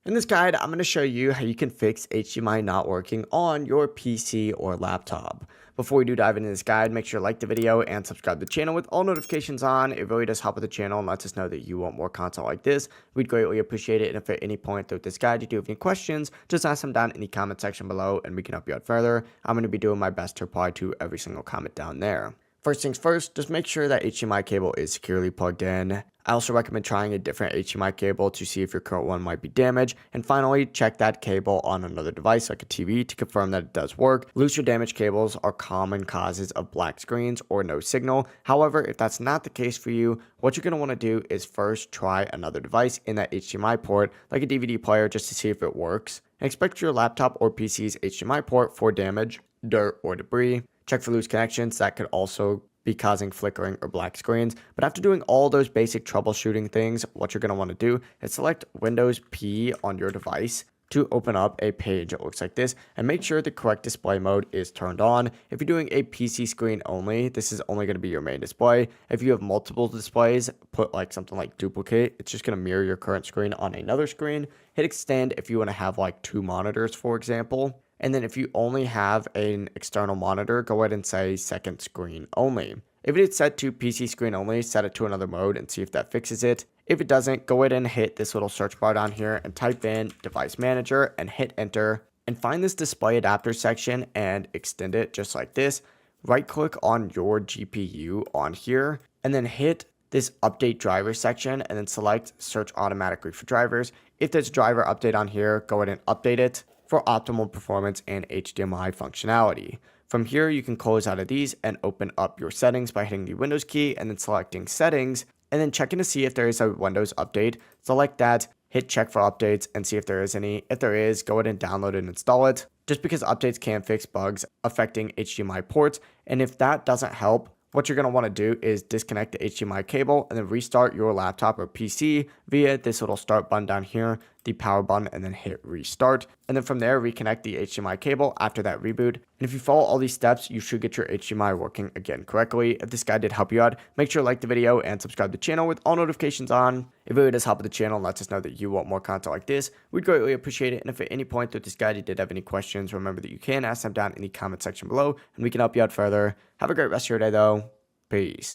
In this guide, I'm going to show you how you can fix HDMI not working on your PC or laptop. Before we do dive into this guide, make sure to like the video and subscribe to the channel with all notifications on. It really does help with the channel and lets us know that you want more content like this. We'd greatly appreciate it. And if at any point through this guide you do have any questions, just ask them down in the comment section below and we can help you out further. I'm going to be doing my best to reply to every single comment down there. First things first, just make sure that HDMI cable is securely plugged in. I also recommend trying a different HDMI cable to see if your current one might be damaged. And finally, check that cable on another device like a TV to confirm that it does work. Loose or damaged cables are common causes of black screens or no signal. However, if that's not the case for you, what you're going to want to do is first try another device in that HDMI port, like a DVD player, just to see if it works. And inspect your laptop or PC's HDMI port for damage, dirt, or debris. Check for loose connections that could also be causing flickering or black screens. But after doing all those basic troubleshooting things, what you're going to want to do is select Windows P on your device to open up a page that looks like this, and make sure the correct display mode is turned on. If you're doing a PC screen only, this is only going to be your main display. If you have multiple displays, put like something like duplicate. It's just going to mirror your current screen on another screen. Hit extend if you want to have like two monitors, for example. And then if you only have an external monitor, go ahead and say second screen only. If it's set to PC screen only, set it to another mode and see if that fixes it. If it doesn't, go ahead and hit this little search bar down here and type in device manager and hit enter. And find this display adapter section and extend it just like this. Right click on your GPU on here and then hit this update driver section and then select search automatically for drivers. If there's a driver update on here, go ahead and update it for optimal performance and HDMI functionality. From here, you can close out of these and open up your settings by hitting the Windows key and then selecting settings, and then checking to see if there is a Windows update. Select that, hit check for updates and see if there is any. If there is, go ahead and download and install it, just because updates can fix bugs affecting HDMI ports. And if that doesn't help, what you're going to want to do is disconnect the HDMI cable and then restart your laptop or PC via this little start button down here, the power button, and then hit restart. And then from there, reconnect the HDMI cable after that reboot. And if you follow all these steps, you should get your HDMI working again correctly. If this guide did help you out, make sure to like the video and subscribe to the channel with all notifications on. It really does help with the channel and lets us know that you want more content like this. We'd greatly appreciate it. And if at any point through this guide you did have any questions, remember that you can ask them down in the comment section below and we can help you out further. Have a great rest of your day though. Peace.